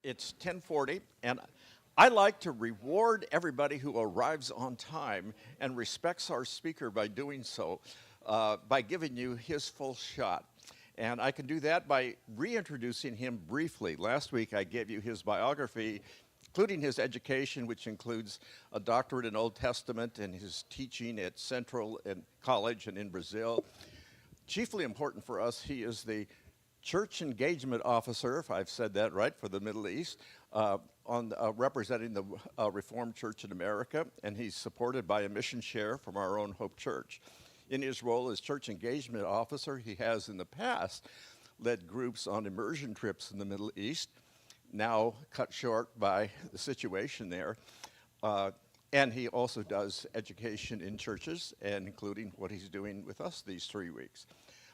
It's 10:40, and I like to reward everybody who arrives on time and respects our speaker by doing so, by giving you his full shot. And I can do that by reintroducing him briefly. Last week I gave you his biography, including his education, which includes a doctorate in Old Testament and his teaching at Central and College and in Brazil. Chiefly important for us, he is the Church Engagement Officer, if I've said that right, for the Middle East, representing the Reformed Church in America, and he's supported by a mission share from our own Hope Church. In his role as Church Engagement Officer, he has in the past led groups on immersion trips in the Middle East, now cut short by the situation there. And he also does education in churches, and including what he's doing with us these 3 weeks.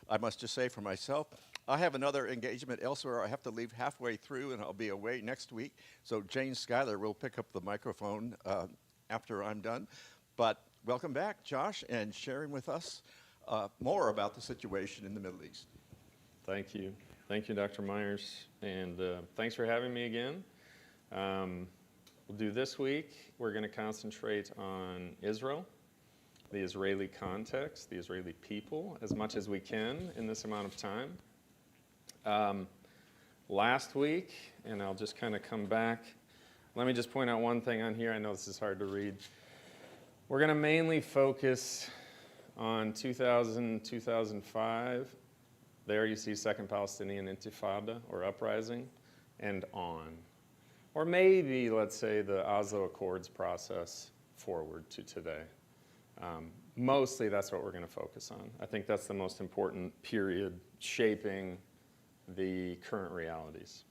I must just say for myself, I have another engagement elsewhere. I have to leave halfway through, and I'll be away next week. So Jane Schuyler will pick up the microphone after I'm done. But welcome back, Josh, and sharing with us more about the situation in the Middle East. Thank you. Thank you, Dr. Myers. And thanks for having me again. We'll do this week, we're going to concentrate on Israel, the Israeli context, the Israeli people, as much as we can in this amount of time. Last week, and I'll just kind of come back, let me just point out one thing on here. I know this is hard to read. We're going to mainly focus on 2000, 2005. There you see Second Palestinian Intifada, or uprising, and on. Or maybe, let's say, the Oslo Accords process forward to today. Mostly that's what we're going to focus on. I think that's the most important period shaping the current realities.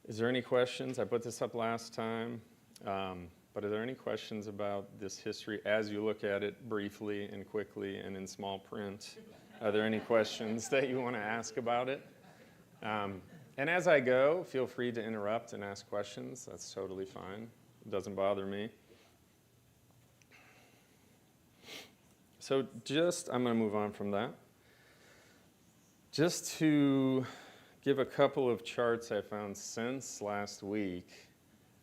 Is there any questions? I put this up last time, but are there any questions about this history as you look at it briefly and quickly and in small print? Are there any questions that you want to ask about it? And as I go, feel free to interrupt and ask questions. That's totally fine. It doesn't bother me. So I'm going to move on from that. Just to give a couple of charts I found since last week,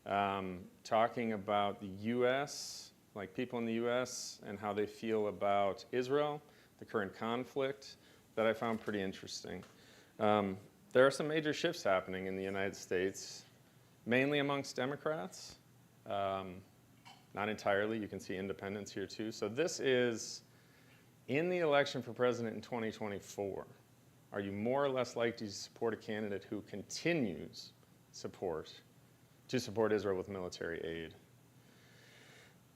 talking about the U.S., like people in the U.S. and how they feel about Israel, the current conflict, that I found pretty interesting. There are some major shifts happening in the United States, mainly amongst Democrats. Not entirely. You can see independents here too. So this is in the election for president in 2024. Are you more or less likely to support a candidate who continues to support Israel with military aid?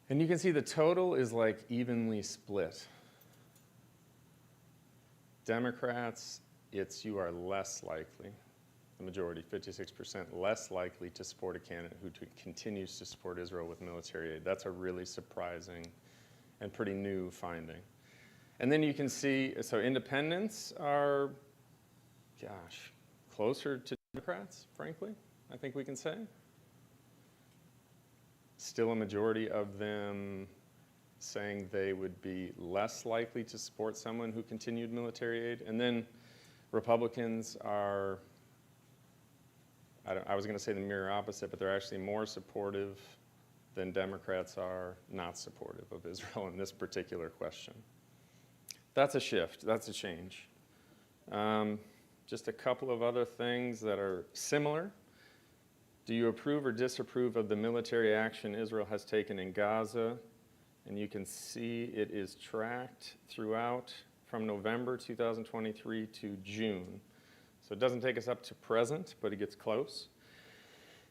And you can see the total is like evenly split. Democrats, you are less likely, the majority, 56%, less likely to support a candidate who continues to support Israel with military aid. That's a really surprising and pretty new finding. And then you can see, so independents are, closer to Democrats, frankly, I think we can say. Still a majority of them saying they would be less likely to support someone who continued military aid. And then Republicans are, I was going to say the mirror opposite, but they're actually more supportive than Democrats are not supportive of Israel in this particular question. That's a shift. That's a change. Just a couple of other things that are similar. Do you approve or disapprove of the military action Israel has taken in Gaza? And you can see it is tracked throughout from November 2023 to June. So it doesn't take us up to present, but it gets close.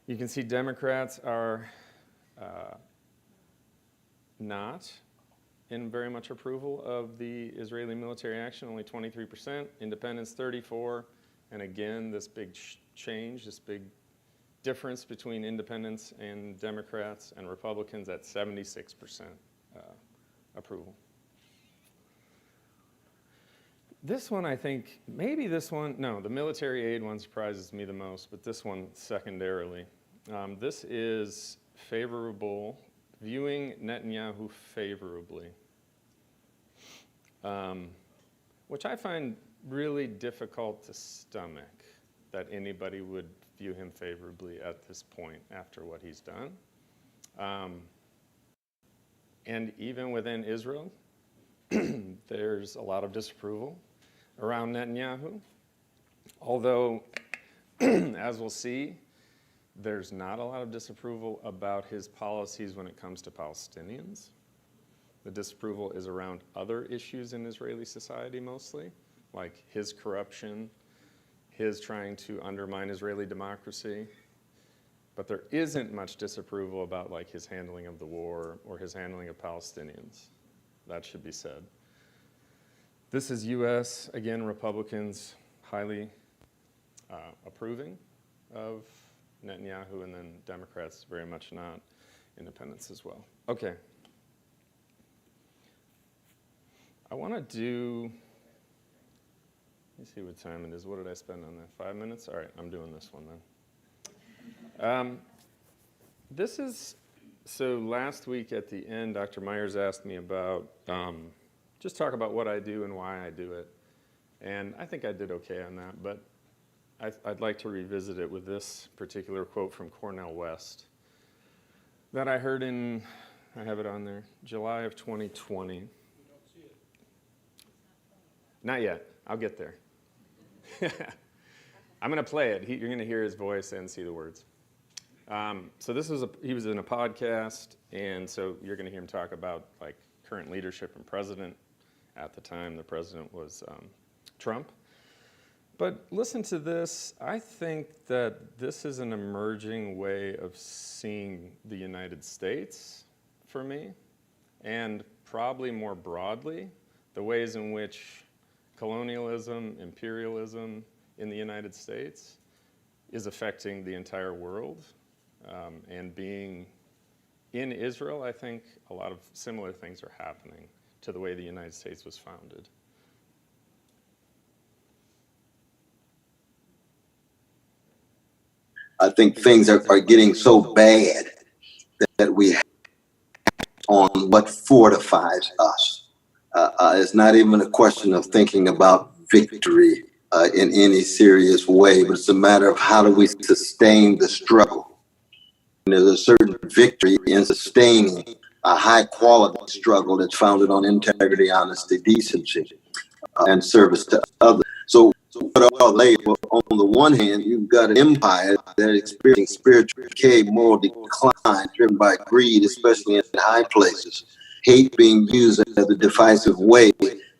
You can see Democrats are not in very much approval of the Israeli military action, only 23%, independents 34%, and again, this big change, this big difference between independents and Democrats and Republicans at 76% approval. This one, I think, maybe this one, no, the military aid one surprises me the most, but this one secondarily. This is favorable, viewing Netanyahu favorably, which I find really difficult to stomach, that anybody would view him favorably at this point after what he's done. And even within Israel, there's a lot of disapproval around Netanyahu. Although, as we'll see, there's not a lot of disapproval about his policies when it comes to Palestinians. The disapproval is around other issues in Israeli society mostly, like his corruption, his trying to undermine Israeli democracy. But there isn't much disapproval about like his handling of the war or his handling of Palestinians. That should be said. This is US, again, Republicans highly approving of Netanyahu, and then Democrats very much not, independents as well. Okay. I want to do, let me see what time it is. What did I spend on that? 5 minutes? All right, I'm doing this one then. This is, so last week at the end, Dr. Myers asked me about, just talk about what I do and why I do it. And I think I did okay on that, but I'd like to revisit it with this particular quote from Cornel West that I heard in, I have it on there, July of 2020. You don't see it. Not yet. I'll get there. I'm going to play it. You're going to hear his voice and see the words. So this was he was in a podcast, and so you're going to hear him talk about like current leadership and president. At the time, the president was Trump. But listen to this. I think that this is an emerging way of seeing the United States for me, and probably more broadly, the ways in which colonialism, imperialism in the United States is affecting the entire world. And being in Israel, I think a lot of similar things are happening to the way the United States was founded. I think things are getting so bad that we have on what fortifies us. It's not even a question of thinking about victory in any serious way, but it's a matter of how do we sustain the struggle. And there's a certain victory in sustaining a high quality struggle that's founded on integrity, honesty, decency, and service to others. So what are they? Well, on the one hand, you've got an empire that is experiencing spiritual decay, moral decline, driven by greed, especially in high places. Hate being used as a divisive way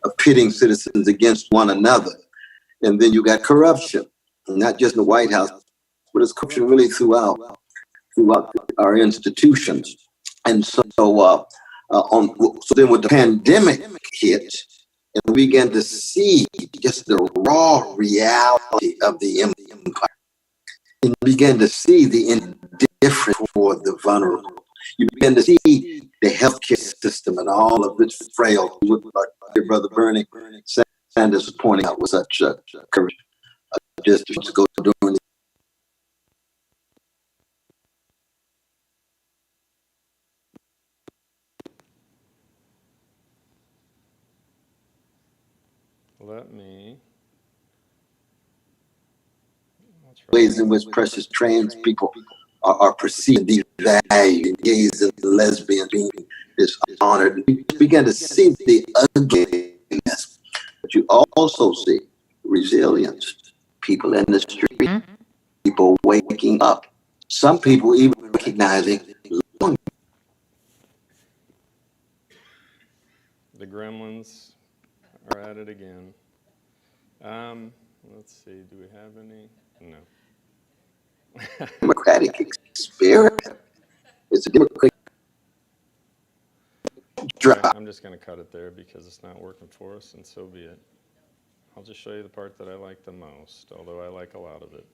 of pitting citizens against one another. And then you got corruption, not just in the White House, but it's corruption really throughout our institutions. And so, so then when the pandemic hit, and we began to see just the raw reality of the empire, and you began to see the indifference for the vulnerable. You began to see the healthcare system and all of its frailty, what our brother Bernie Sanders was pointing out with such courage just to go during the ways in which precious trans people are perceived, devalued, gays and lesbians being dishonored. You begin to see the ugliness, but you also see resilience, people in the street, people waking up, some people even recognizing The gremlins are at it again. Let's see, do we have any? No. democratic spirit. It's a democratic drive. I'm just going to cut it there because it's not working for us, and so be it. I'll just show you the part that I like the most, although I like a lot of it.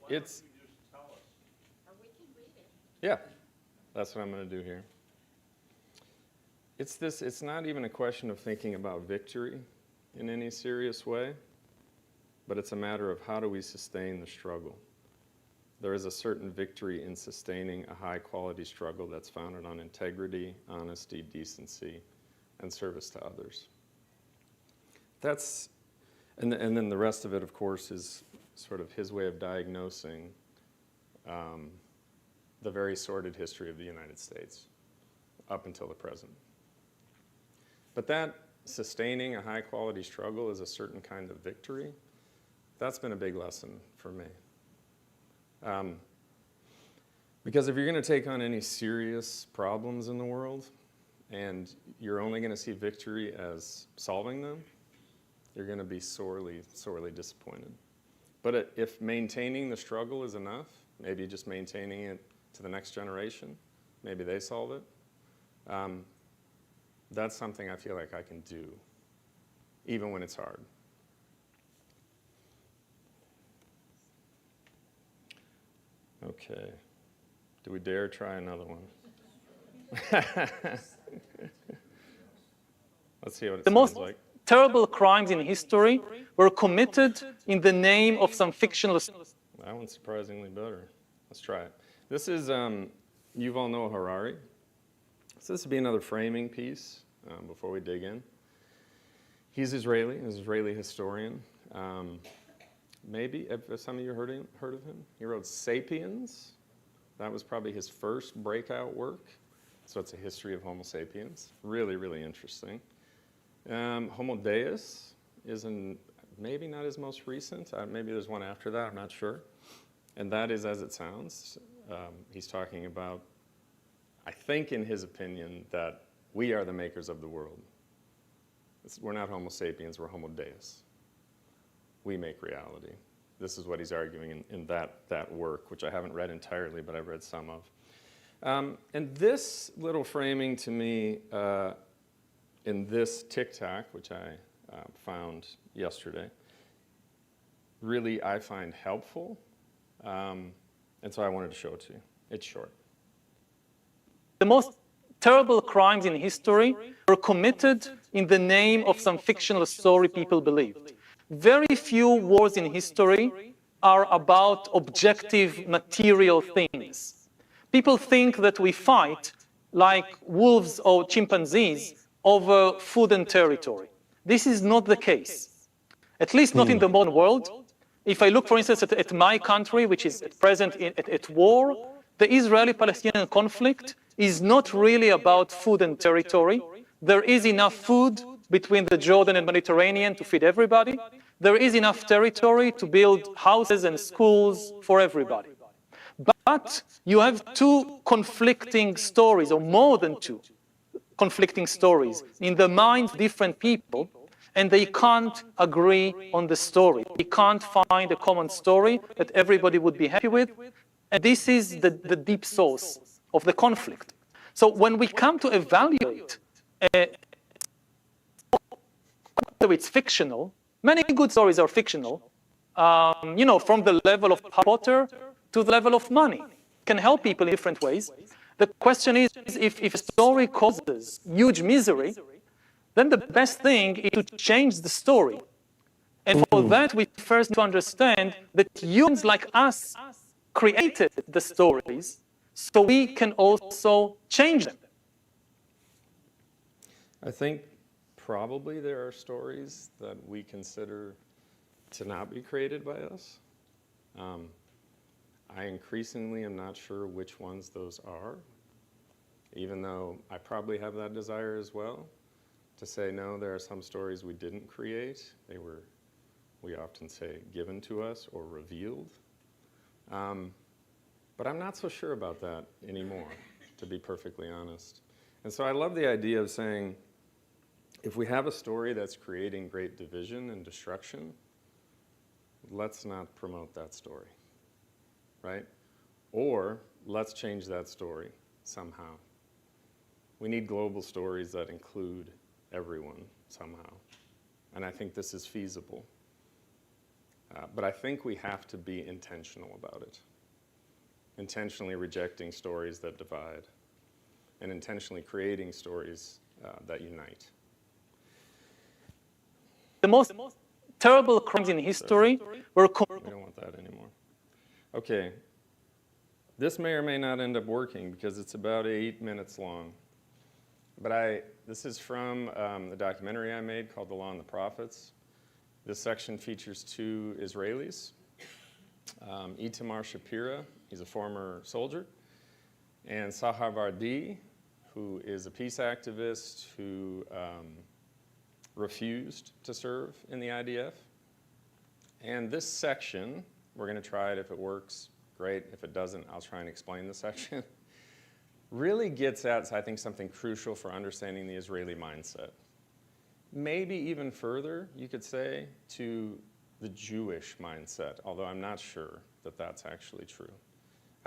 It's. Yeah, that's what I'm going to do here. It's not even a question of thinking about victory in any serious way, but it's a matter of how do we sustain the struggle. There is a certain victory in sustaining a high-quality struggle that's founded on integrity, honesty, decency, and service to others. And then the rest of it, of course, is sort of his way of diagnosing the very sordid history of the United States up until the present. But that sustaining a high-quality struggle is a certain kind of victory. That's been a big lesson for me. Because if you're going to take on any serious problems in the world, and you're only going to see victory as solving them, you're going to be sorely, sorely disappointed. But if maintaining the struggle is enough, maybe just maintaining it to the next generation, maybe they solve it, that's something I feel like I can do, even when it's hard. Okay. Do we dare try another one? Let's see what it sounds like. Terrible crimes in history were committed in the name of some fictional... That one's surprisingly better. Let's try it. This is Yuval Noah Harari. So this would be another framing piece before we dig in. He's Israeli, an Israeli historian. Maybe, have some of you heard of him? He wrote Sapiens. That was probably his first breakout work. So it's a history of Homo sapiens. Really, really interesting. Homo Deus is maybe not his most recent. Maybe there's one after that, I'm not sure. And that is as it sounds. He's talking about, I think in his opinion, that we are the makers of the world. We're not Homo sapiens, we're Homo Deus. We make reality. This is what he's arguing in that work, which I haven't read entirely, but I've read some of. And this little framing to me, in this Tic Tac, which I found yesterday, really I find helpful. And so I wanted to show it to you. It's short. The most terrible crimes in history were committed in the name of some fictional story people believed. Very few wars in history are about objective material things. People think that we fight like wolves or chimpanzees over food and territory. This is not the case, at least not in the modern world. If I look, for instance, at my country, which is at present at war, the Israeli-Palestinian conflict is not really about food and territory. There is enough food between the Jordan and Mediterranean to feed everybody. There is enough territory to build houses and schools for everybody. But you have two conflicting stories, or more than two conflicting stories, in the minds of different people, and they can't agree on the story. They can't find a common story that everybody would be happy with, and this is the deep source of the conflict. So when we come to evaluate whether it's fictional, many good stories are fictional, from the level of Harry Potter to the level of money. It can help people in different ways. The question is, if a story causes huge misery, then the best thing is to change the story. And for that, we first need to understand that humans like us created the stories, so we can also change them. I think probably there are stories that we consider to not be created by us. I increasingly am not sure which ones those are, even though I probably have that desire as well, to say, no, there are some stories we didn't create. They were, we often say, given to us or revealed. But I'm not so sure about that anymore, to be perfectly honest. And so I love the idea of saying, if we have a story that's creating great division and destruction, let's not promote that story, right? Or let's change that story somehow. We need global stories that include everyone somehow. And I think this is feasible. But I think we have to be intentional about it. Intentionally rejecting stories that divide, and intentionally creating stories that unite. The most terrible crimes in history were... We don't want that anymore. Okay. This may or may not end up working because it's about 8 minutes long. But this is from the documentary I made called The Law and the Prophets. This section features 2 Israelis Itamar Shapira, he's a former soldier, and Sahar Vardi, who is a peace activist who refused to serve in the IDF. And this section, we're going to try it. If it works, great. If it doesn't, I'll try and explain the section. Really gets at, I think, something crucial for understanding the Israeli mindset. Maybe even further, you could say, to the Jewish mindset, although I'm not sure that that's actually true.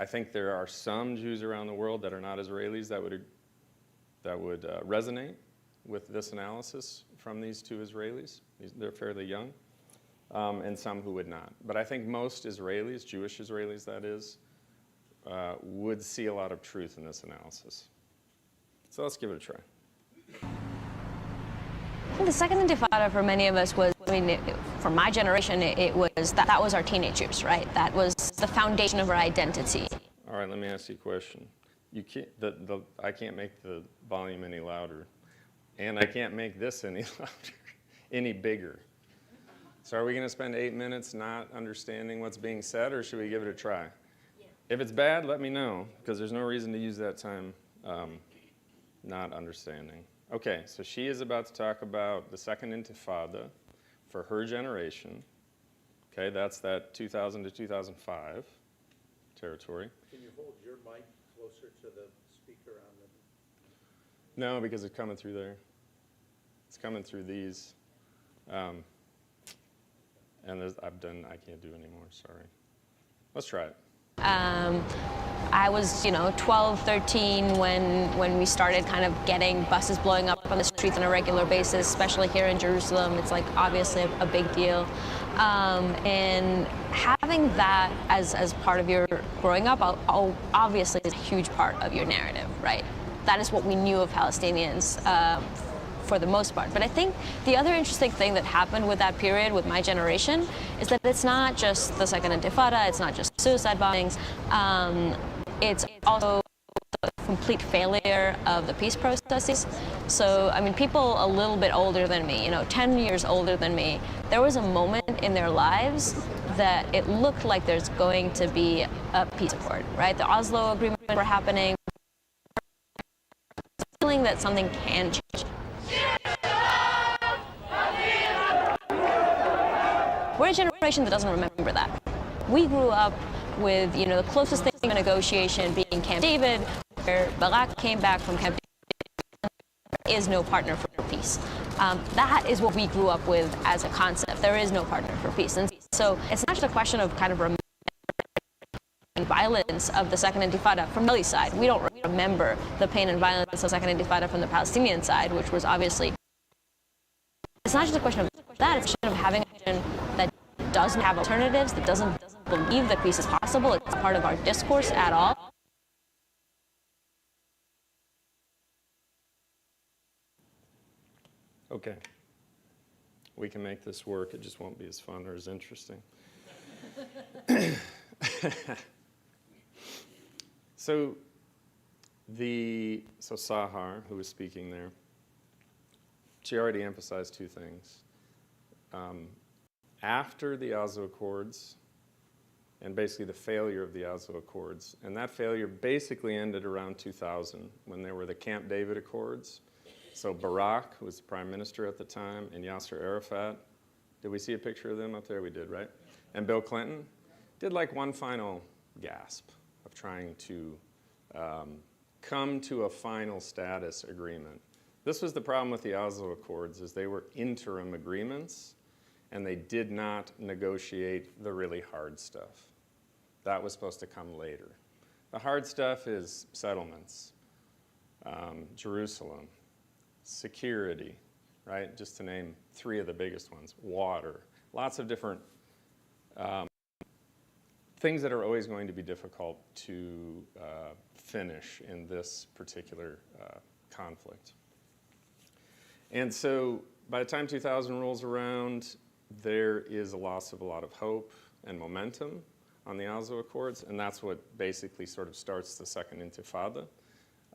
I think there are some Jews around the world that are not Israelis that would resonate with this analysis from these two Israelis. They're fairly young, and some who would not. But I think most Israelis, Jewish Israelis that is, would see a lot of truth in this analysis. So let's give it a try. The second Intifada for many of us was, for my generation, it was that was our teenage years, right? That was the foundation of our identity. All right, let me ask you a question. You can't, I can't make the volume any louder, and I can't make this any louder, any bigger. So are we going to spend 8 minutes not understanding what's being said, or should we give it a try? Yeah. If it's bad, let me know, because there's no reason to use that time not understanding. Okay, so she is about to talk about the second Intifada for her generation. Okay, that's that 2000 to 2005 territory. Can you hold your mic closer to the speaker on the... No, because it's coming through there. It's coming through these. And I can't do anymore, sorry. Let's try it. I was, 12, 13 when we started kind of getting buses blowing up on the streets on a regular basis, especially here in Jerusalem. It's like obviously a big deal. And having that as part of your growing up, obviously is a huge part of your narrative, right? That is what we knew of Palestinians for the most part. But I think the other interesting thing that happened with that period, with my generation, is that it's not just the second Intifada, it's not just suicide bombings, it's also the complete failure of the peace processes. So, people a little bit older than me, 10 years older than me, there was a moment in their lives that it looked like there's going to be a peace accord, right? The Oslo Agreement were happening, feeling that something can change. We're a generation that doesn't remember that. We grew up with, the closest thing to negotiation being Camp David, where Barak came back from Camp David. There is no partner for peace. That is what we grew up with as a concept. There is no partner for peace. And so it's not just a question of kind of remembering violence of the second Intifada from the Israeli side. We don't remember the pain and violence of the second Intifada from the Palestinian side, which was obviously... It's not just a question of that, it's a question of having a vision that doesn't have alternatives, that doesn't believe that peace is possible. It's not part of our discourse at all. Okay. We can make this work. It just won't be as fun or as interesting. So Sahar, who was speaking there, she already emphasized two things. After the Oslo Accords, and basically the failure of the Oslo Accords, and that failure basically ended around 2000 when there were the Camp David Accords. So Barak, who was the prime minister at the time, and Yasser Arafat, did we see a picture of them up there? We did, right? And Bill Clinton did like one final gasp of trying to come to a final status agreement. This was the problem with the Oslo Accords, is they were interim agreements, and they did not negotiate the really hard stuff. That was supposed to come later. The hard stuff is settlements, Jerusalem, security, right? Just to name three of the biggest ones, water, lots of different things that are always going to be difficult to finish in this particular conflict. And so by the time 2000 rolls around, there is a loss of a lot of hope and momentum on the Oslo Accords, and that's what basically sort of starts the second Intifada,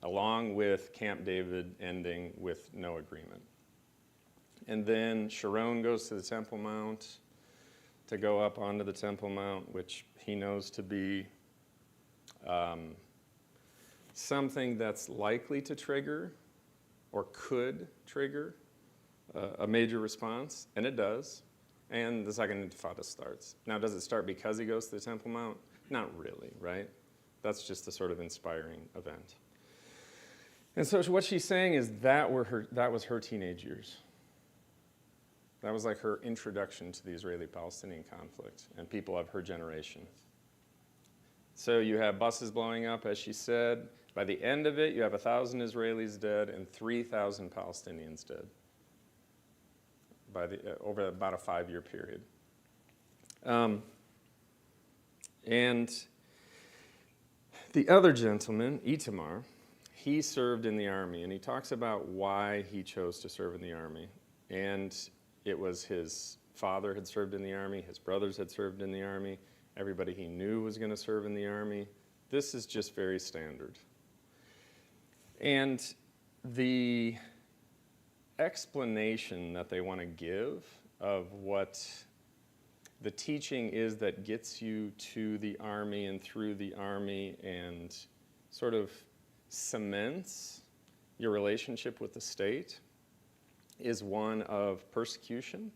along with Camp David ending with no agreement. And then Sharon goes to the Temple Mount to go up onto the Temple Mount, which he knows to be something that's likely to trigger or could trigger a major response, and it does. And the Second Intifada starts. Now, does it start because he goes to the Temple Mount? Not really, right? That's just a sort of inspiring event. And so what she's saying is that was her teenage years. That was like her introduction to the Israeli-Palestinian conflict and people of her generation. So you have buses blowing up, as she said. By the end of it, you have 1,000 Israelis dead and 3,000 Palestinians dead over about a 5-year period. And the other gentleman, Itamar, he served in the army, and he talks about why he chose to serve in the army. And it was his father had served in the army, his brothers had served in the army, everybody he knew was going to serve in the army. This is just very standard. And the explanation that they want to give of what the teaching is that gets you to the army and through the army and sort of cements your relationship with the state is one of persecution,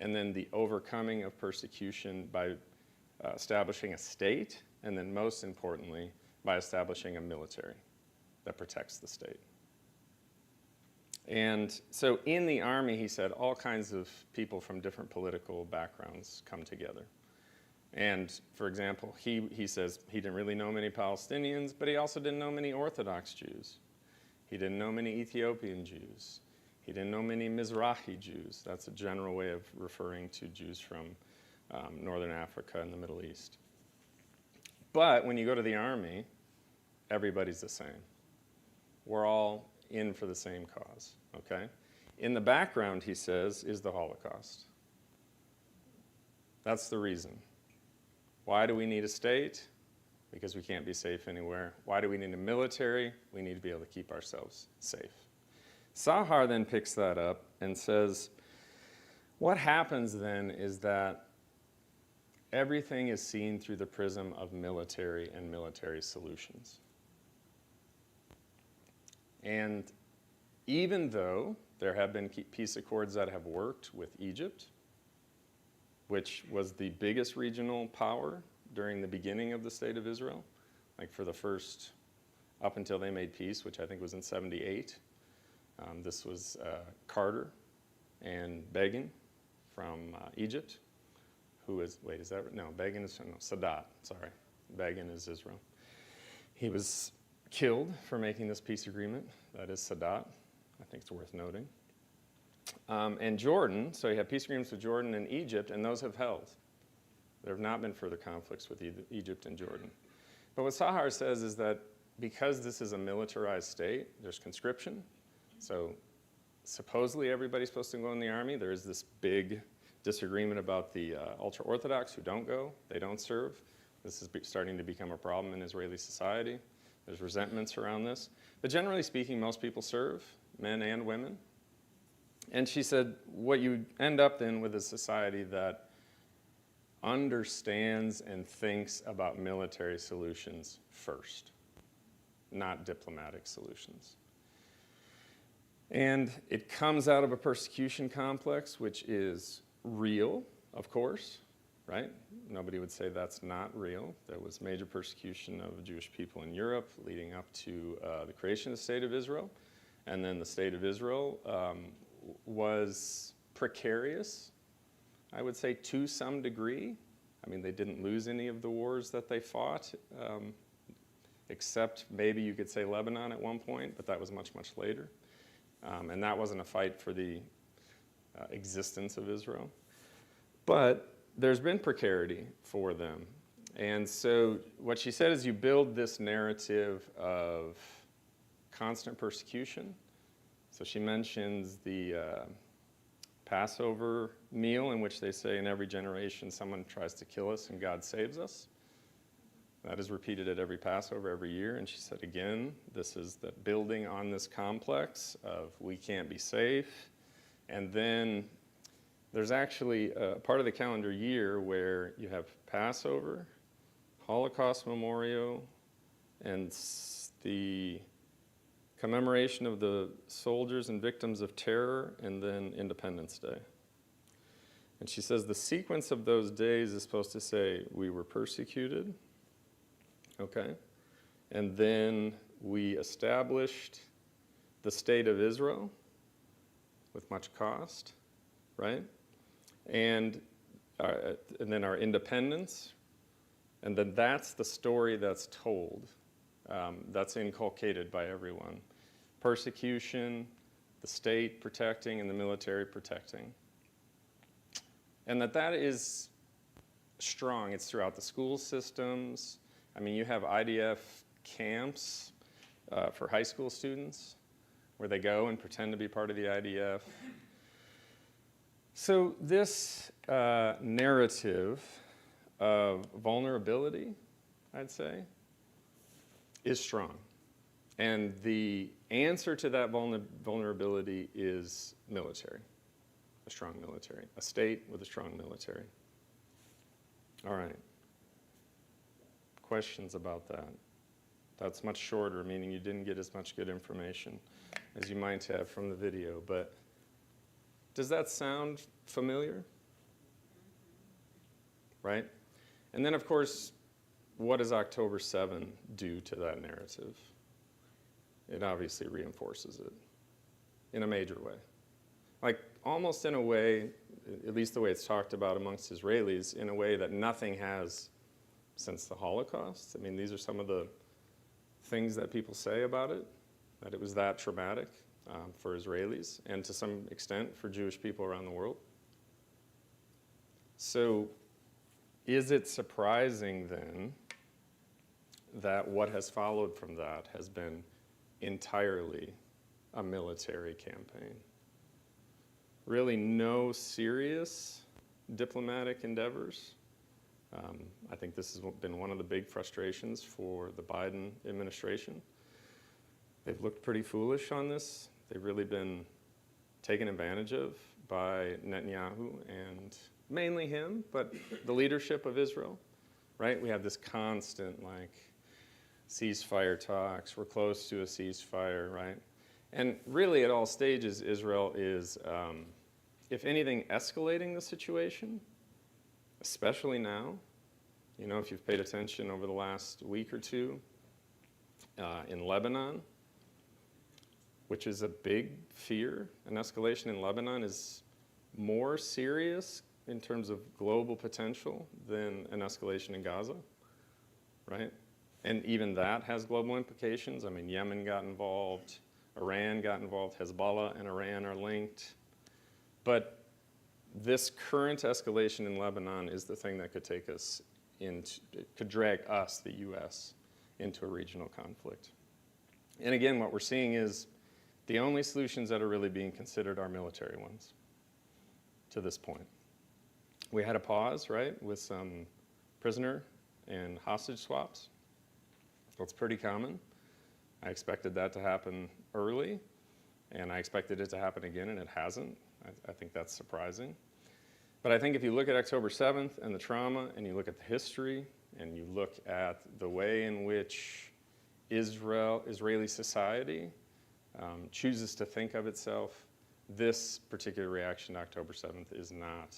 and then the overcoming of persecution by establishing a state, and then most importantly, by establishing a military that protects the state. And so in the army, he said, all kinds of people from different political backgrounds come together. And for example, he says he didn't really know many Palestinians, but he also didn't know many Orthodox Jews. He didn't know many Ethiopian Jews. He didn't know many Mizrahi Jews. That's a general way of referring to Jews from Northern Africa and the Middle East. But when you go to the army, everybody's the same. We're all in for the same cause, okay? In the background, he says, is the Holocaust. That's the reason. Why do we need a state? Because we can't be safe anywhere. Why do we need a military? We need to be able to keep ourselves safe. Sahar then picks that up and says, what happens then is that everything is seen through the prism of military and military solutions. And even though there have been peace accords that have worked with Egypt, which was the biggest regional power during the beginning of the State of Israel, like for the first, up until they made peace, which I think was in 78. This was Carter and Begin from Egypt, who is, wait, is that, no, Begin is, no, Sadat, sorry. Begin is Israel. He was killed for making this peace agreement. That is Sadat. I think it's worth noting. And Jordan, so you have peace agreements with Jordan and Egypt, and those have held. There have not been further conflicts with Egypt and Jordan. But what Sahar says is that because this is a militarized state, there's conscription. So supposedly everybody's supposed to go in the army. There is this big disagreement about the ultra-Orthodox who don't go. They don't serve. This is starting to become a problem in Israeli society. There's resentments around this. But generally speaking, most people serve, men and women. And she said, what you end up then with a society that understands and thinks about military solutions first, not diplomatic solutions. And it comes out of a persecution complex, which is real, of course, right? Nobody would say that's not real. There was major persecution of Jewish people in Europe leading up to the creation of the State of Israel. And then the State of Israel was precarious, I would say, to some degree. I mean, they didn't lose any of the wars that they fought, except maybe you could say Lebanon at one point, but that was much, much later. And that wasn't a fight for the existence of Israel. But there's been precarity for them. And so what she said is you build this narrative of constant persecution. So she mentions the Passover meal in which they say in every generation someone tries to kill us and God saves us. That is repeated at every Passover every year. And she said again, this is the building on this complex of we can't be safe. And then there's actually a part of the calendar year where you have Passover, Holocaust Memorial, and the commemoration of the soldiers and victims of terror, and then Independence Day. And she says the sequence of those days is supposed to say we were persecuted, okay? And then we established the state of Israel with much cost, right? And then our independence, and then that's the story that's told. That's inculcated by everyone. Persecution, the state protecting, and the military protecting. And that is strong. It's throughout the school systems. I mean, you have IDF camps for high school students where they go and pretend to be part of the IDF. So this narrative of vulnerability, I'd say, is strong. And the answer to that vulnerability is military, a strong military, a state with a strong military. All right. Questions about that? That's much shorter, meaning you didn't get as much good information as you might have from the video, but does that sound familiar? Right? And then, of course, what does October 7 do to that narrative? It obviously reinforces it in a major way. Like almost in a way, at least the way it's talked about amongst Israelis, in a way that nothing has since the Holocaust. I mean, these are some of the things that people say about it, that it was that traumatic for Israelis and to some extent for Jewish people around the world. So is it surprising then that what has followed from that has been entirely a military campaign? Really no serious diplomatic endeavors. I think this has been one of the big frustrations for the Biden administration. They've looked pretty foolish on this. They've really been taken advantage of by Netanyahu and mainly him, but the leadership of Israel, right? We have this constant ceasefire talks. We're close to a ceasefire, right? And really at all stages, Israel is, if anything, escalating the situation, especially now. You know, if you've paid attention over the last week or two in Lebanon, which is a big fear. An escalation in Lebanon is more serious in terms of global potential than an escalation in Gaza, right? And even that has global implications. I mean, Yemen got involved, Iran got involved, Hezbollah and Iran are linked. But this current escalation in Lebanon is the thing that could take us into, could drag us, the US, into a regional conflict. And again, what we're seeing is the only solutions that are really being considered are military ones to this point. We had a pause, right, with some prisoner and hostage swaps. That's pretty common. I expected that to happen early, and I expected it to happen again, and it hasn't. I think that's surprising. But I think if you look at October 7th and the trauma, and you look at the history, and you look at the way in which Israeli society chooses to think of itself, this particular reaction to October 7th is not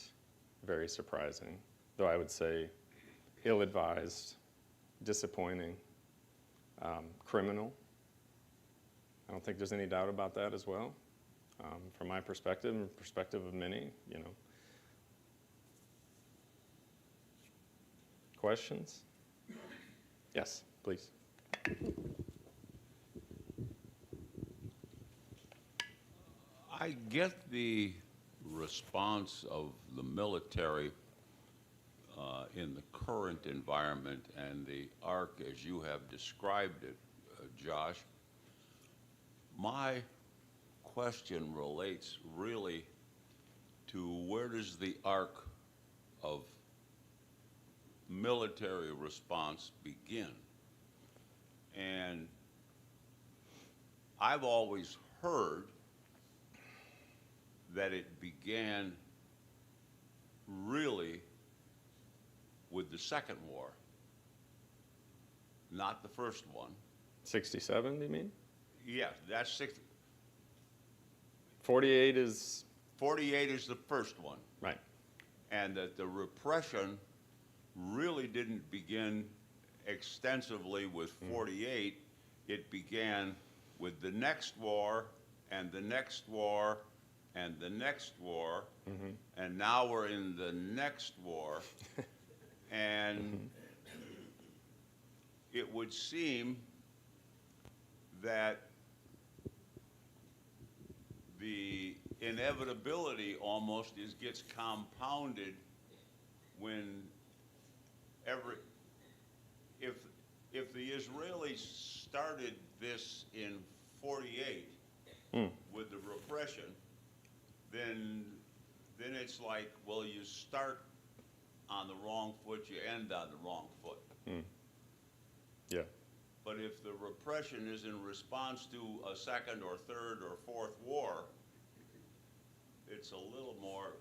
very surprising, though I would say ill-advised, disappointing, criminal. I don't think there's any doubt about that as well. From my perspective and perspective of many, you know. Questions? Yes, please. I get the response of the military in the current environment and the arc as you have described it, Josh. My question relates really to where does the arc of military response begin? And I've always heard that it began really with the second war, not the first one. 67, do you mean? Yes, that's 48 is, 48 is the first one. right. And that the repression really didn't begin extensively with 48. It began with the next war and the next war and the next war, and now we're in the next war. And it would seem that the inevitability almost gets compounded when if the Israelis started this in 48 with the repression, then it's like, well, you start on the wrong foot, you end on the wrong foot. Yeah. But if the repression is in response to a second or third or fourth war, it's a little more,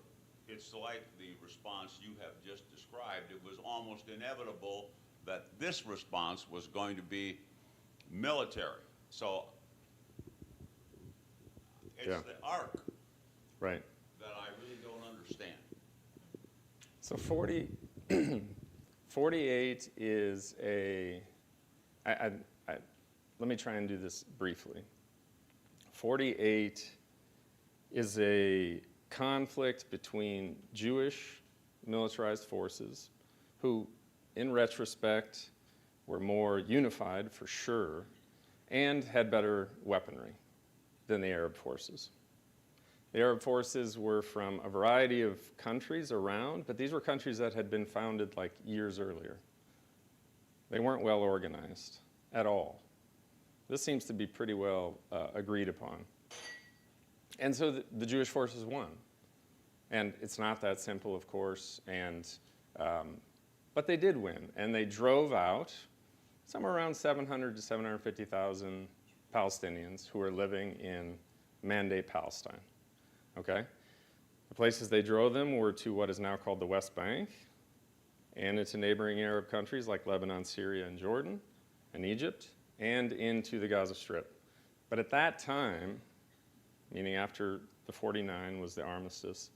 it's like the response you have just described. It was almost inevitable that this response was going to be military. So it's Yeah. the arc Right. that I really don't understand. So 48 is let me try and do this briefly. 48 is a conflict between Jewish militarized forces who, in retrospect, were more unified for sure and had better weaponry than the Arab forces. The Arab forces were from a variety of countries around, but these were countries that had been founded like years earlier. They weren't well organized at all. This seems to be pretty well agreed upon. And so the Jewish forces won. And it's not that simple, of course, but they did win. And they drove out somewhere around 700 to 750,000 Palestinians who were living in Mandate Palestine. Okay? The places they drove them were to what is now called the West Bank and into neighboring Arab countries like Lebanon, Syria, and Jordan, and Egypt, and into the Gaza Strip. But at that time, meaning after the 49 was the armistice,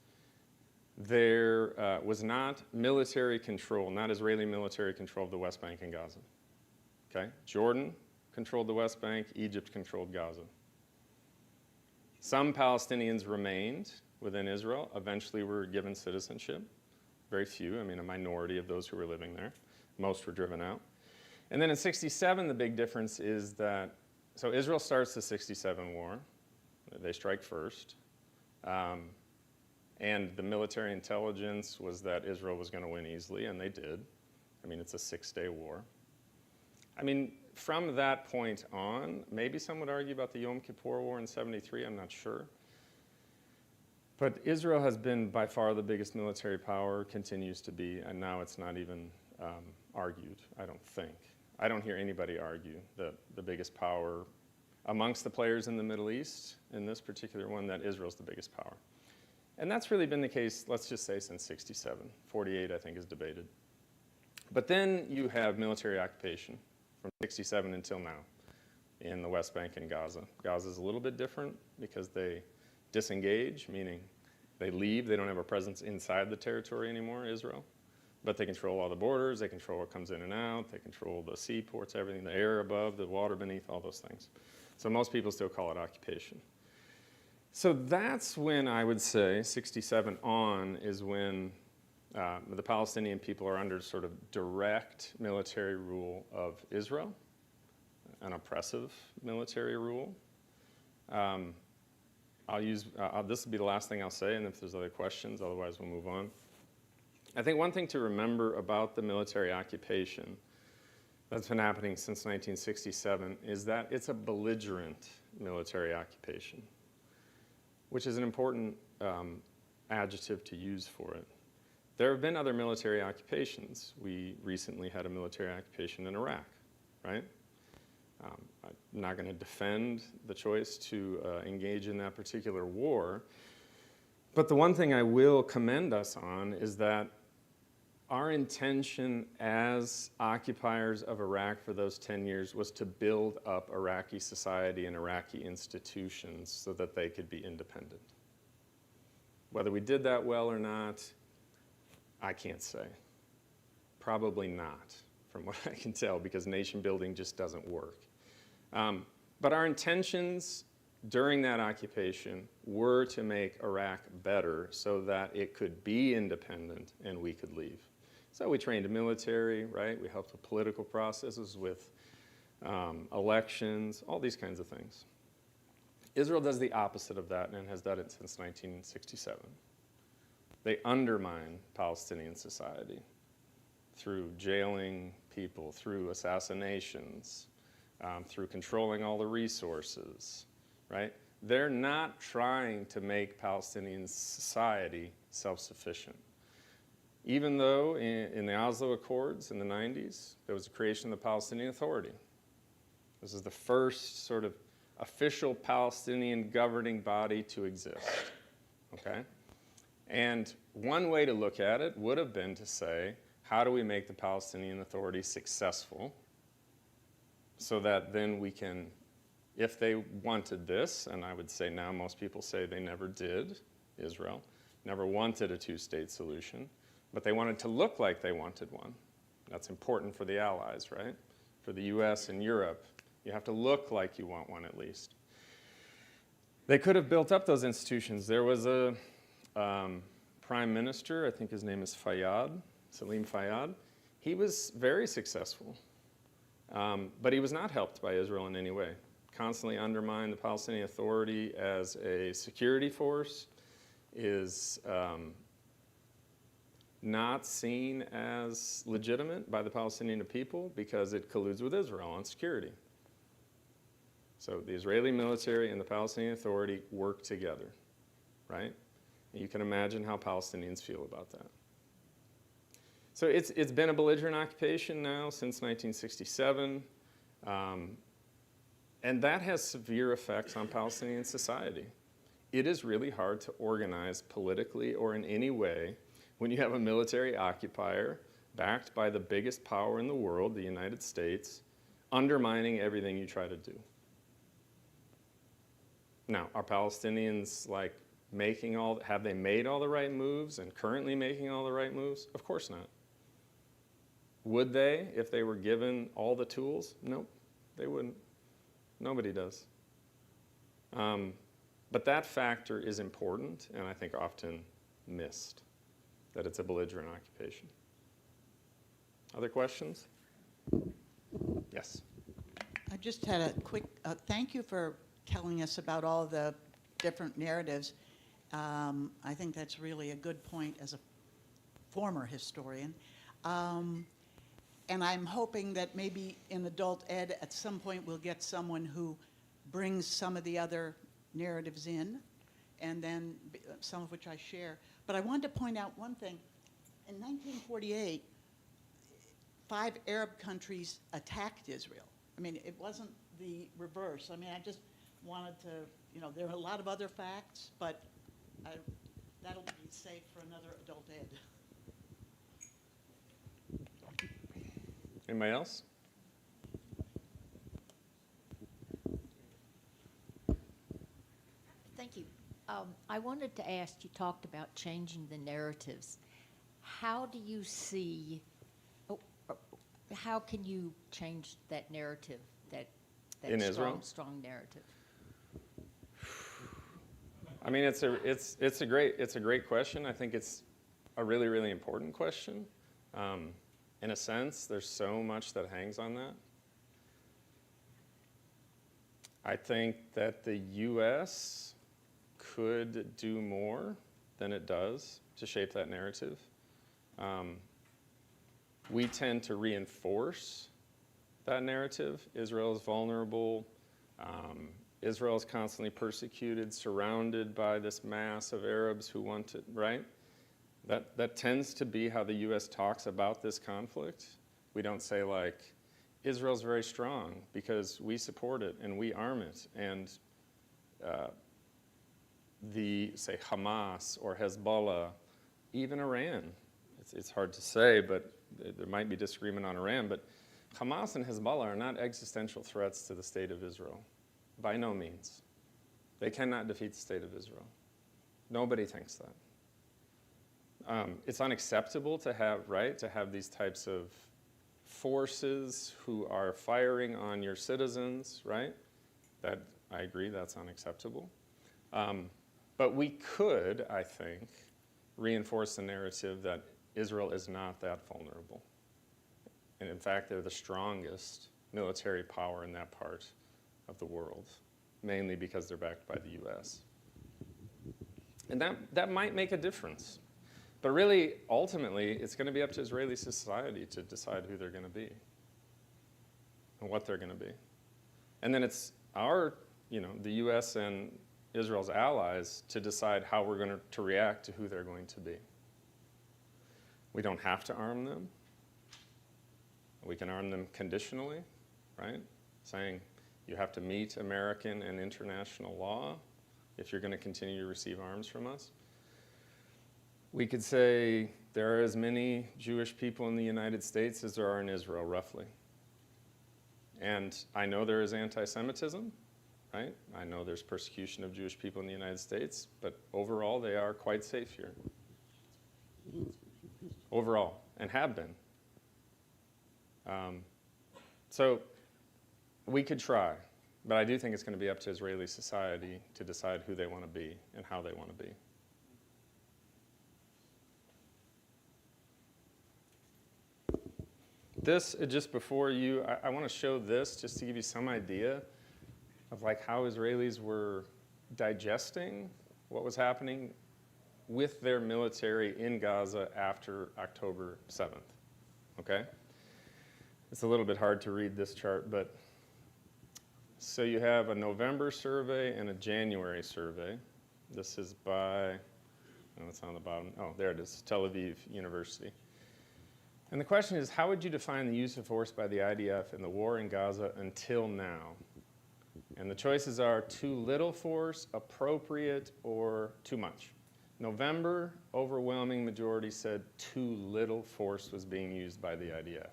there was not military control, not Israeli military control of the West Bank and Gaza. Okay? Jordan controlled the West Bank, Egypt controlled Gaza. Some Palestinians remained within Israel, eventually were given citizenship. Very few, I mean a minority of those who were living there. Most were driven out. And then in 67, the big difference is that, so Israel starts the 67 war. They strike first. And the military intelligence was that Israel was going to win easily, and they did. I mean, it's a 6-day war. I mean, from that point on, maybe some would argue about the Yom Kippur War in 73, I'm not sure. But Israel has been by far the biggest military power, continues to be, and now it's not even argued, I don't think. I don't hear anybody argue that the biggest power amongst the players in the Middle East, in this particular one, that Israel's the biggest power. And that's really been the case, let's just say, since 67. 48, I think, is debated. But then you have military occupation from 67 until now in the West Bank and Gaza. Gaza's a little bit different because they disengage, meaning they leave. They don't have a presence inside the territory anymore, Israel. But they control all the borders. They control what comes in and out. They control the seaports, everything, the air above, the water beneath, all those things. So most people still call it occupation. So that's when I would say 67 on is when the Palestinian people are under sort of direct military rule of Israel, an oppressive military rule. This will be the last thing I'll say, and if there's other questions, otherwise we'll move on. I think one thing to remember about the military occupation that's been happening since 1967 is that it's a belligerent military occupation, which is an important adjective to use for it. There have been other military occupations. We recently had a military occupation in Iraq, right? I'm not going to defend the choice to engage in that particular war, But the one thing I will commend us on is that our intention as occupiers of Iraq for those 10 years was to build up Iraqi society and Iraqi institutions so that they could be independent. Whether we did that well or not, I can't say. Probably not, from what I can tell, because nation building just doesn't work. But our intentions during that occupation were to make Iraq better so that it could be independent and we could leave. So we trained the military, right? We helped with political processes, with elections, all these kinds of things. Israel does the opposite of that and has done it since 1967. They undermine Palestinian society through jailing people, through assassinations, through controlling all the resources, right? They're not trying to make Palestinian society self-sufficient. Even though in the Oslo Accords in the 90s, there was the creation of the Palestinian Authority. This is the first sort of official Palestinian governing body to exist, okay? And one way to look at it would have been to say, how do we make the Palestinian Authority successful so that then we can, if they wanted this, and I would say now most people say they never did, Israel, never wanted a two-state solution, but they wanted to look like they wanted one. That's important for the Allies, right? For the US and Europe, you have to look like you want one at least. They could have built up those institutions. There was a prime minister, I think his name is Fayyad, Salim Fayyad. He was very successful, but he was not helped by Israel in any way. Constantly undermined the Palestinian Authority as a security force, is not seen as legitimate by the Palestinian people because it colludes with Israel on security. So the Israeli military and the Palestinian Authority work together, right? And you can imagine how Palestinians feel about that. So it's been a belligerent occupation now since 1967, and that has severe effects on Palestinian society. It is really hard to organize politically or in any way when you have a military occupier backed by the biggest power in the world, the United States, undermining everything you try to do. Now, are Palestinians like have they made all the right moves and currently making all the right moves? Of course not. Would they if they were given all the tools? Nope, they wouldn't. Nobody does. But that factor is important and I think often missed, that it's a belligerent occupation. Other questions? Yes. I just had a quick, thank you for telling us about all the different narratives. I think that's really a good point as a former historian. And I'm hoping that maybe in adult ed at some point we'll get someone who brings some of the other narratives in, and then some of which I share. But I wanted to point out one thing. In 1948, 5 Arab countries attacked Israel. I mean, it wasn't the reverse. I mean, I just wanted to, there are a lot of other facts, but that'll be safe for another adult ed. Anybody else? Thank you. I wanted to ask, you talked about changing the narratives. How do you see, how can you change that narrative, that In Israel? strong narrative? I mean, it's a great question. I think it's a really, really important question. In a sense, there's so much that hangs on that. I think that the U.S. could do more than it does to shape that narrative. We tend to reinforce that narrative. Israel is vulnerable. Israel is constantly persecuted, surrounded by this mass of Arabs who want it, right? That tends to be how the U.S. talks about this conflict. We don't say like, Israel's very strong because we support it and we arm it. And say, Hamas or Hezbollah, even Iran. It's hard to say, but there might be disagreement on Iran, but Hamas and Hezbollah are not existential threats to the state of Israel, by no means. They cannot defeat the state of Israel. Nobody thinks that. It's unacceptable to have these types of forces who are firing on your citizens, right? That, I agree, that's unacceptable. But we could, I think, reinforce the narrative that Israel is not that vulnerable. And in fact, they're the strongest military power in that part of the world, mainly because they're backed by the US. And that might make a difference. But really, ultimately, it's going to be up to Israeli society to decide who they're going to be and what they're going to be. And then it's the US and Israel's allies to decide how we're going to react to who they're going to be. We don't have to arm them. We can arm them conditionally, right? Saying you have to meet American and international law if you're going to continue to receive arms from us. We could say there are as many Jewish people in the United States as there are in Israel, roughly. And I know there is anti-Semitism, right? I know there's persecution of Jewish people in the United States, but overall they are quite safe here. Overall, and have been. So we could try, but I do think it's going to be up to Israeli society to decide who they want to be and how they want to be. This, just before you, I want to show this just to give you some idea of like how Israelis were digesting what was happening with their military in Gaza after October 7th, okay? It's a little bit hard to read this chart, but so you have a November survey and a January survey. This is by, oh, it's on the bottom. Oh, there it is, Tel Aviv University. And the question is, how would you define the use of force by the IDF in the war in Gaza until now? And the choices are too little force, appropriate, or too much. November, overwhelming majority said too little force was being used by the IDF.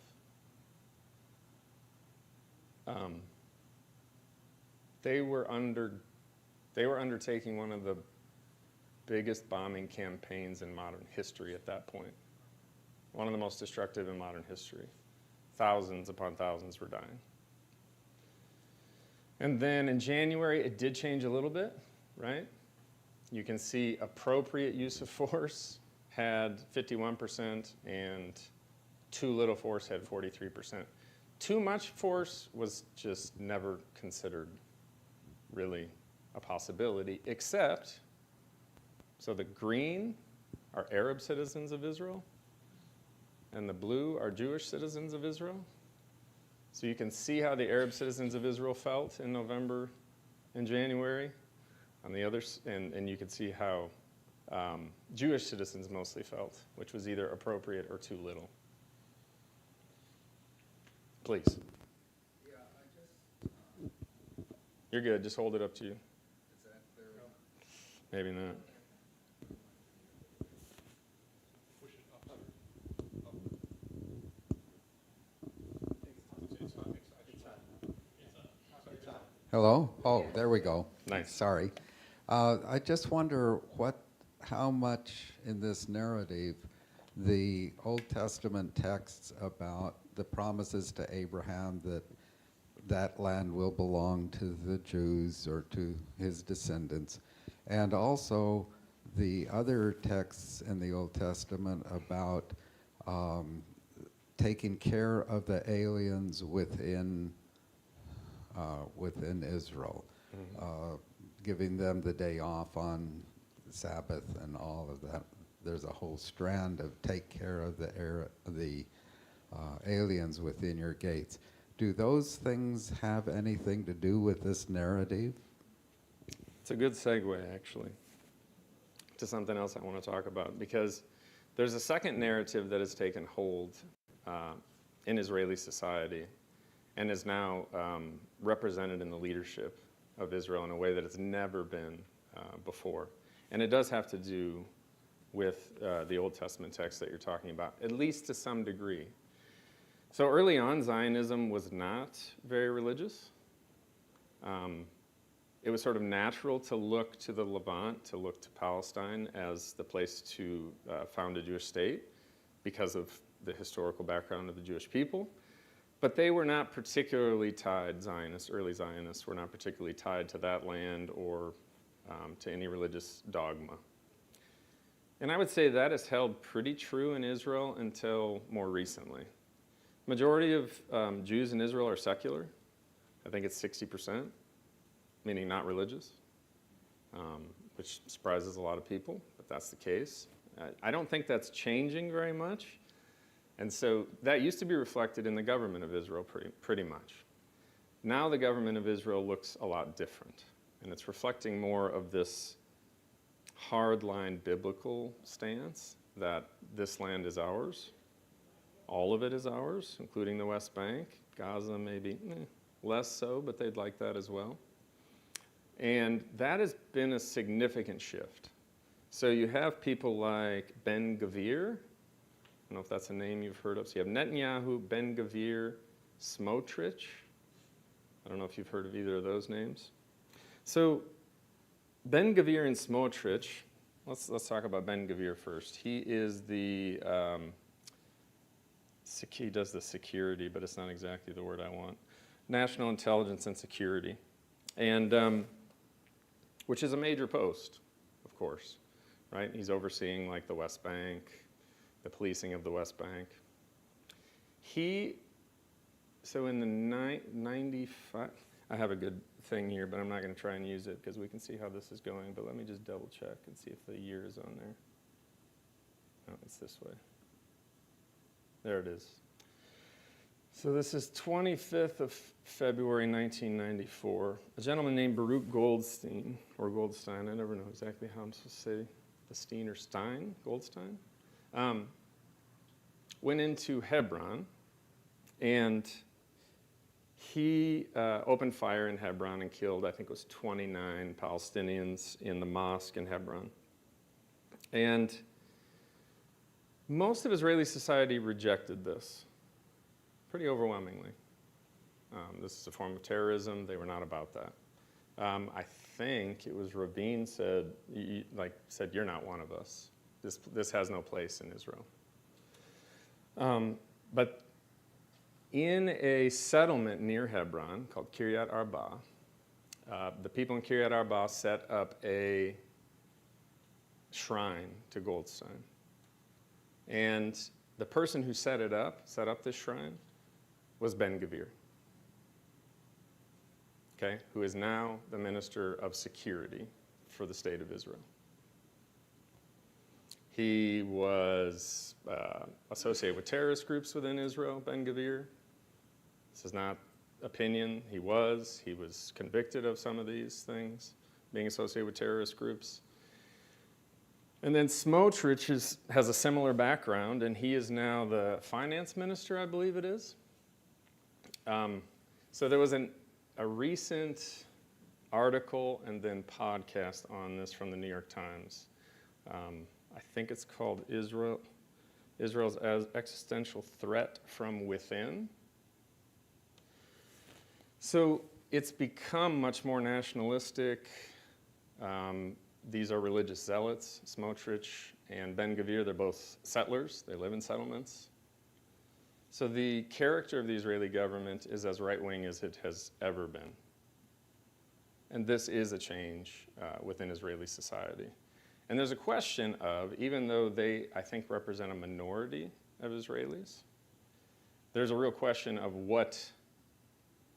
They were undertaking one of the biggest bombing campaigns in modern history at that point. One of the most destructive in modern history. Thousands upon thousands were dying. And then in January, it did change a little bit, right? You can see appropriate use of force had 51% and too little force had 43%. Too much force was just never considered really a possibility, except, so the green are Arab citizens of Israel, and the blue are Jewish citizens of Israel. So you can see how the Arab citizens of Israel felt in November and January. On the others, and you can see how Jewish citizens mostly felt, which was either appropriate or too little. Please. Yeah, I just... You're good, just hold it up to you. Is that clear? Maybe not. Hello? Oh, there we go. Nice. Sorry. I just wonder how much in this narrative the Old Testament texts about the promises to Abraham that that land will belong to the Jews or to his descendants, and also the other texts in the Old Testament about taking care of the aliens within Israel, giving them the day off on Sabbath and all of that. There's a whole strand of take care of the aliens within your gates. Do those things have anything to do with this narrative? It's a good segue, actually, to something else I want to talk about, because there's a second narrative that has taken hold in Israeli society and is now represented in the leadership of Israel in a way that it's never been before. And it does have to do with the Old Testament text that you're talking about, at least to some degree. So early on, Zionism was not very religious. It was sort of natural to look to the Levant, to look to Palestine as the place to found a Jewish state because of the historical background of the Jewish people. But they were not particularly tied, early Zionists were not particularly tied to that land or to any religious dogma. And I would say that is held pretty true in Israel until more recently. Majority of Jews in Israel are secular. I think it's 60%, meaning not religious, which surprises a lot of people, but that's the case. I don't think that's changing very much. And so that used to be reflected in the government of Israel pretty much. Now the government of Israel looks a lot different, and it's reflecting more of this hardline biblical stance that this land is ours. All of it is ours, including the West Bank. Gaza maybe less so, but they'd like that as well. And that has been a significant shift. So you have people like Ben-Gvir. I don't know if that's a name you've heard of. So you have Netanyahu, Ben-Gvir, Smotrich. I don't know if you've heard of either of those names. So Ben-Gvir and Smotrich, let's talk about Ben-Gvir first. He is he does the security, but it's not exactly the word I want. National Intelligence and Security, and which is a major post, of course, right? He's overseeing like the West Bank, the policing of the West Bank. So in the 95, I have a good thing here, but I'm not going to try and use it because we can see how this is going, but let me just double check and see if the year is on there. No, it's this way. There it is. So this is 25th of February, 1994. A gentleman named Baruch Goldstein, or Goldstein, I never know exactly how I'm supposed to say the Steen or Stein, Goldstein, went into Hebron, and he opened fire in Hebron and killed, I think it was 29 Palestinians in the mosque in Hebron. And most of Israeli society rejected this, pretty overwhelmingly. This is a form of terrorism. They were not about that. I think it was Rabin said, you're not one of us. This has no place in Israel. But in a settlement near Hebron called Kiryat Arba, the people in Kiryat Arba set up a shrine to Goldstein. And the person who set up this shrine, was Ben-Gvir, okay, who is now the Minister of Security for the State of Israel. He was associated with terrorist groups within Israel, Ben-Gvir. This is not opinion. He was convicted of some of these things, being associated with terrorist groups. And then Smotrich has a similar background, and he is now the finance minister, I believe it is. So there was a recent article and then podcast on this from the New York Times. I think it's called Israel's Existential Threat from Within. So it's become much more nationalistic. These are religious zealots. Smotrich and Ben-Gvir, they're both settlers. They live in settlements. So the character of the Israeli government is as right-wing as it has ever been. And this is a change within Israeli society. And there's a question of, even though they, I think, represent a minority of Israelis, there's a real question of what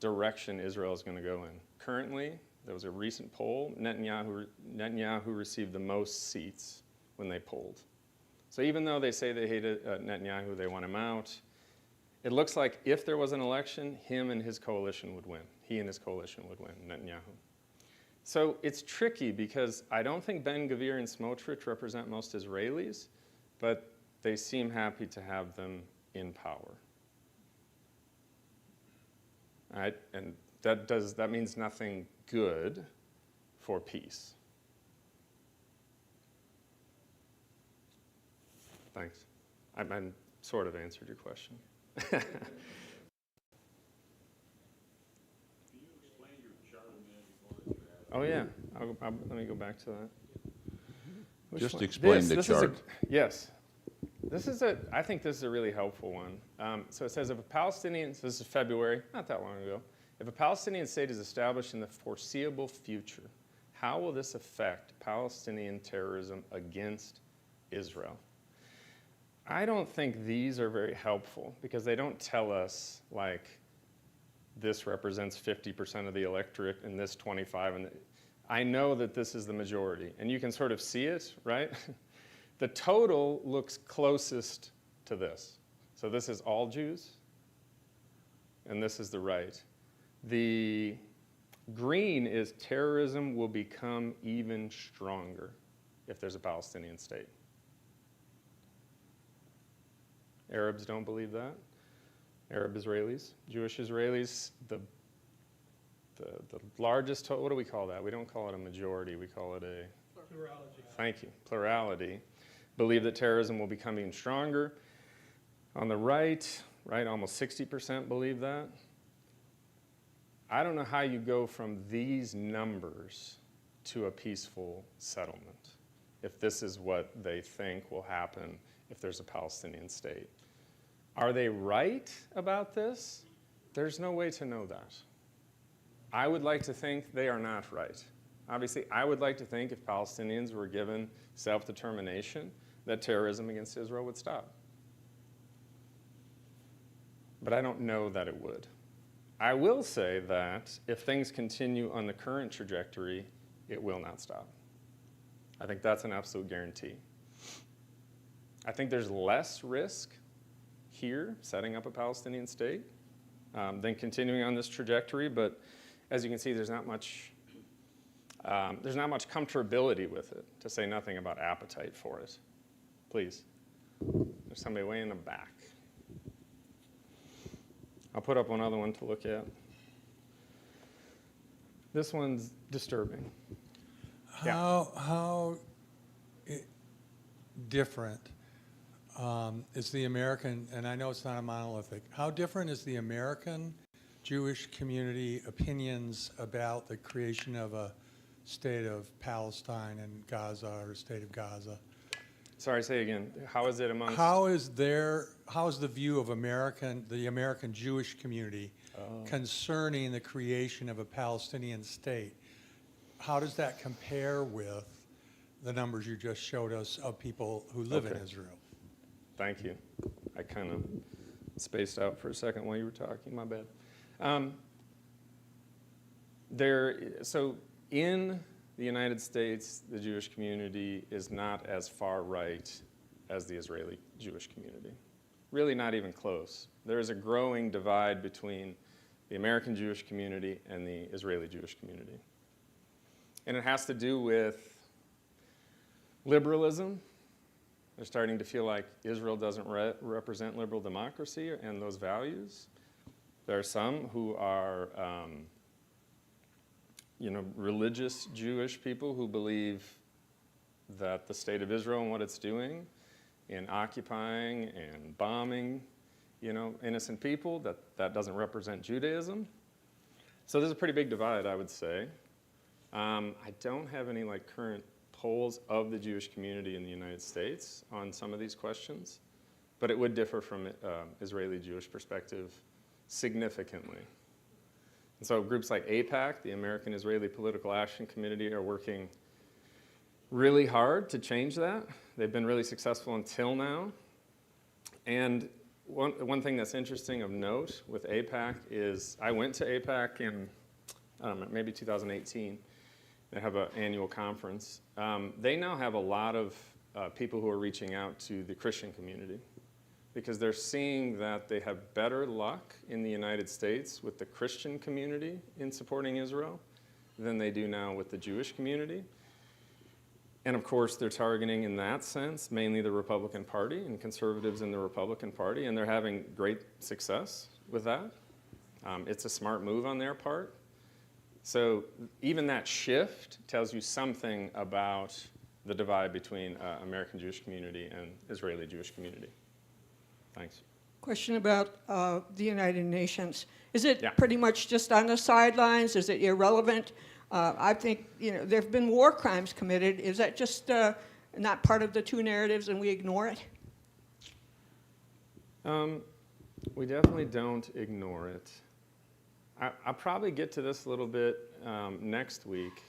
direction Israel is going to go in. Currently, there was a recent poll. Netanyahu received the most seats when they polled. So even though they say they hated Netanyahu, they want him out, it looks like if there was an election, him and his coalition would win. He and his coalition would win, Netanyahu. So it's tricky because I don't think Ben-Gvir and Smotrich represent most Israelis, but they seem happy to have them in power. All right? And that means nothing good for peace. Thanks. I sort of answered your question. Oh yeah, let me go back to that. Just explain the chart. Yes. I think this is a really helpful one. So it says, if a Palestinian, so this is February, not that long ago, if a Palestinian state is established in the foreseeable future, how will this affect Palestinian terrorism against Israel? I don't think these are very helpful because they don't tell us, like, this represents 50% of the electorate and this 25. And I know that this is the majority, and you can sort of see it, right? The total looks closest to this. So this is all Jews, and this is the right. The green is terrorism will become even stronger if there's a Palestinian state. Arabs don't believe that. Arab Israelis, Jewish Israelis, the largest, what do we call that? We don't call it a majority, we call it a plurality. Thank you, plurality. Believe that terrorism will become even stronger. On the right, almost 60% believe that. I don't know how you go from these numbers to a peaceful settlement if this is what they think will happen if there's a Palestinian state. Are they right about this? There's no way to know that. I would like to think they are not right. Obviously, I would like to think if Palestinians were given self-determination, that terrorism against Israel would stop. But I don't know that it would. I will say that if things continue on the current trajectory, it will not stop. I think that's an absolute guarantee. I think there's less risk here, setting up a Palestinian state, than continuing on this trajectory, but as you can see, there's not much comfortability with it, to say nothing about appetite for it. Please. There's somebody way in the back. I'll put up one other one to look at. This one's disturbing. How different is the American, and I know it's not a monolithic, how different is the American Jewish community opinions about the creation of a state of Palestine and Gaza, or state of Gaza? Sorry, say again. How is it amongst? How is the view of the American Jewish community concerning the creation of a Palestinian state? How does that compare with the numbers you just showed us of people who live in Israel? Thank you. I kind of spaced out for a second while you were talking, my bad. So in the United States, the Jewish community is not as far right as the Israeli Jewish community. Really not even close. There is a growing divide between the American Jewish community and the Israeli Jewish community. And it has to do with liberalism. They're starting to feel like Israel doesn't represent liberal democracy and those values. There are some who are religious Jewish people who believe that the state of Israel and what it's doing in occupying and bombing, innocent people, that doesn't represent Judaism. So there's a pretty big divide, I would say. I don't have any current polls of the Jewish community in the United States on some of these questions, but it would differ from Israeli Jewish perspective significantly. And so groups like AIPAC, the American Israeli Political Action Committee, are working really hard to change that. They've been really successful until now. And one thing that's interesting of note with AIPAC is I went to AIPAC in, maybe 2018. They have an annual conference. They now have a lot of people who are reaching out to the Christian community because they're seeing that they have better luck in the United States with the Christian community in supporting Israel than they do now with the Jewish community. And of course, they're targeting in that sense mainly the Republican Party and conservatives in the Republican Party, and they're having great success with that. It's a smart move on their part. So even that shift tells you something about the divide between American Jewish community and Israeli Jewish community. Thanks. Question about the United Nations. Is it Yeah. pretty much just on the sidelines? Is it irrelevant? I think, there have been war crimes committed. Is that just not part of the two narratives and we ignore it? We definitely don't ignore it. I'll probably get to this a little bit next week.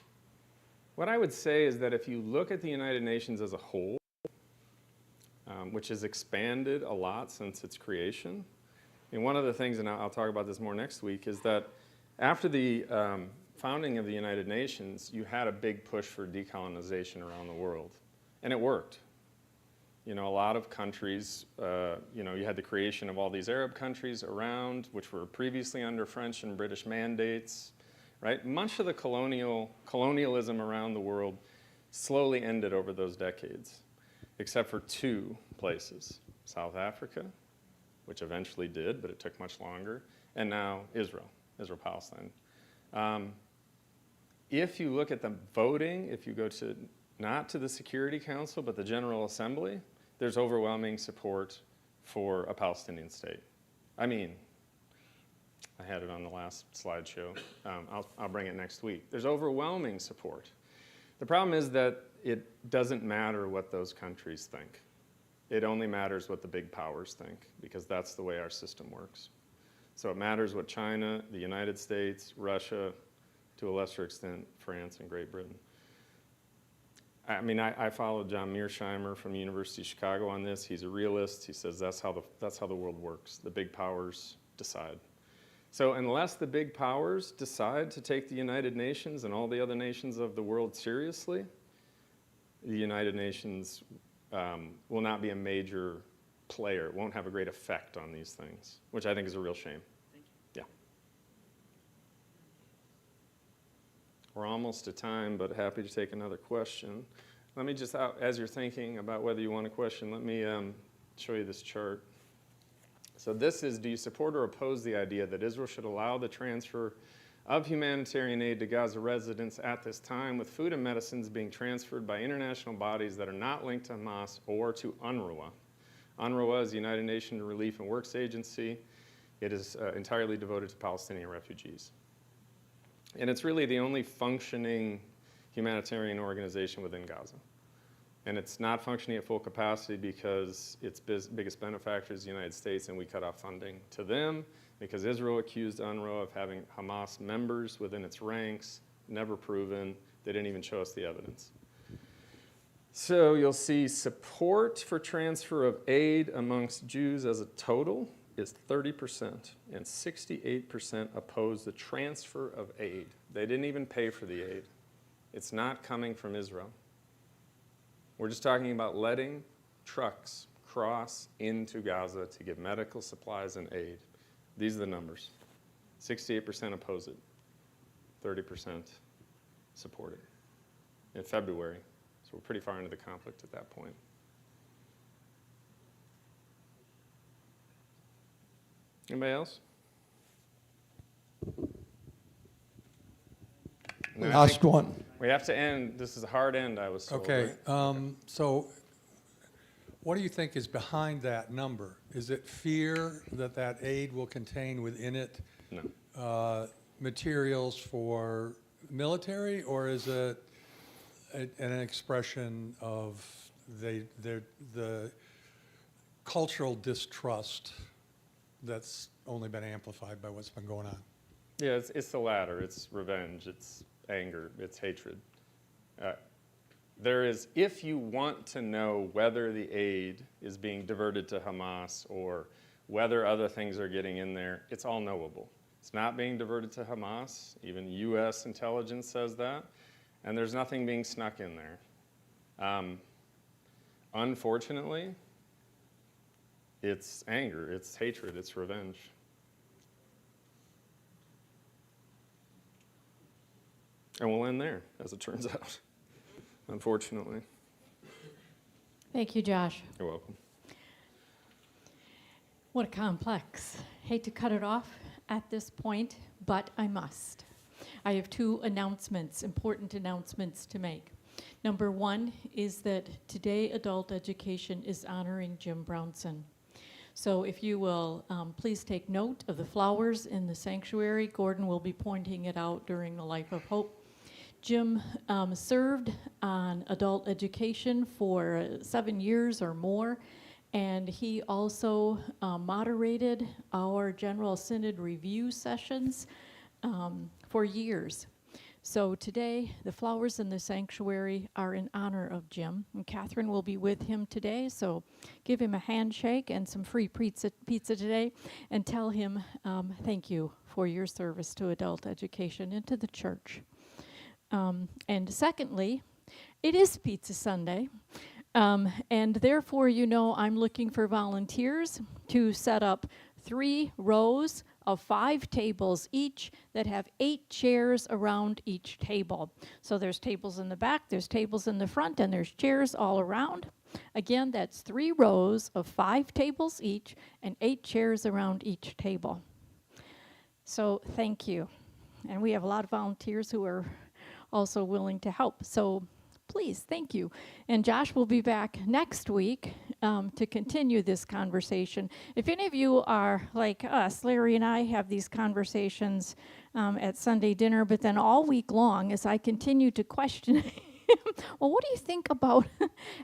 What I would say is that if you look at the United Nations as a whole, which has expanded a lot since its creation, and one of the things, and I'll talk about this more next week, is that after the founding of the United Nations, you had a big push for decolonization around the world, and it worked. A lot of countries, you had the creation of all these Arab countries around, which were previously under French and British mandates, right? Much of the colonialism around the world slowly ended over those decades, except for two places, South Africa, which eventually did, but it took much longer, and now Israel-Palestine. If you look at the voting, if you go to not to the Security Council, but the General Assembly, there's overwhelming support for a Palestinian state. I mean, I had it on the last slideshow. I'll bring it next week. There's overwhelming support. The problem is that it doesn't matter what those countries think. It only matters what the big powers think, because that's the way our system works. So it matters what China, the United States, Russia, to a lesser extent, France and Great Britain. I followed John Mearsheimer from the University of Chicago on this. He's a realist. He says that's how the world works. The big powers decide. So unless the big powers decide to take the United Nations and all the other nations of the world seriously, the United Nations will not be a major player. It won't have a great effect on these things, which I think is a real shame. Thank you. Yeah. We're almost to time, but happy to take another question. Let me just, as you're thinking about whether you want a question, let me show you this chart. So this is, do you support or oppose the idea that Israel should allow the transfer of humanitarian aid to Gaza residents at this time, with food and medicines being transferred by international bodies that are not linked to Hamas or to UNRWA? UNRWA is the United Nations Relief and Works Agency. It is entirely devoted to Palestinian refugees. And it's really the only functioning humanitarian organization within Gaza. And it's not functioning at full capacity because its biggest benefactor is the United States, and we cut off funding to them because Israel accused UNRWA of having Hamas members within its ranks, never proven. They didn't even show us the evidence. So you'll see support for transfer of aid amongst Jews as a total is 30%, and 68% oppose the transfer of aid. They didn't even pay for the aid. It's not coming from Israel. We're just talking about letting trucks cross into Gaza to give medical supplies and aid. These are the numbers. 68% oppose it. 30% support it in February. So we're pretty far into the conflict at that point. Anybody else? Last one. We have to end. This is a hard end, I was told. Okay, right? so what do you think is behind that number? Is it fear that that aid will contain within it materials for military, or is it an expression of the cultural distrust that's only been amplified by what's been going on? Yeah, it's the latter. It's revenge. It's anger. It's hatred. There is, if you want to know whether the aid is being diverted to Hamas or whether other things are getting in there, it's all knowable. It's not being diverted to Hamas. Even U.S. intelligence says that. And there's nothing being snuck in there. Unfortunately, it's anger, it's hatred, it's revenge. And we'll end there, as it turns out, unfortunately. Thank you, Josh. You're welcome. What a complex. Hate to cut it off at this point, but I must. I have two announcements, important announcements to make. Number one is that today adult education is honoring Jim Brownson. So if you will please take note of the flowers in the sanctuary. Gordon will be pointing it out during the Life of Hope. Jim served on adult education for 7 years or more, and he also moderated our General Synod review sessions for years. So today, the flowers in the sanctuary are in honor of Jim, and Catherine will be with him today, so give him a handshake and some free pizza today, and tell him thank you for your service to adult education and to the church. And secondly, it is Pizza Sunday, and therefore, you know, I'm looking for volunteers to set up 3 rows of 5 tables each that have 8 chairs around each table. So there's tables in the back, there's tables in the front, and there's chairs all around. Again, that's 3 rows of 5 tables each and 8 chairs around each table. So thank you. And we have a lot of volunteers who are also willing to help. So please, thank you. And Josh will be back next week to continue this conversation. If any of you are like us, Larry and I have these conversations at Sunday dinner, but then all week long as I continue to question well, what do you think about,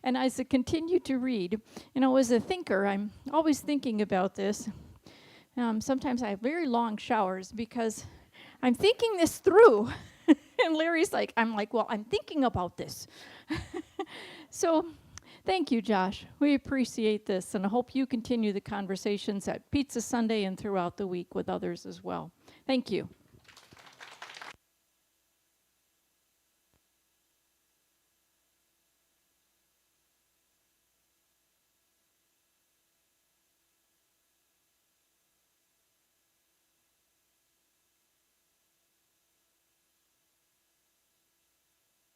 and as I continue to read, you know, as a thinker, I'm always thinking about this. Sometimes I have very long showers because I'm thinking this through. And Larry's like, I'm like, well, I'm thinking about this. So thank you, Josh. We appreciate this, and I hope you continue the conversations at Pizza Sunday and throughout the week with others as well. Thank you.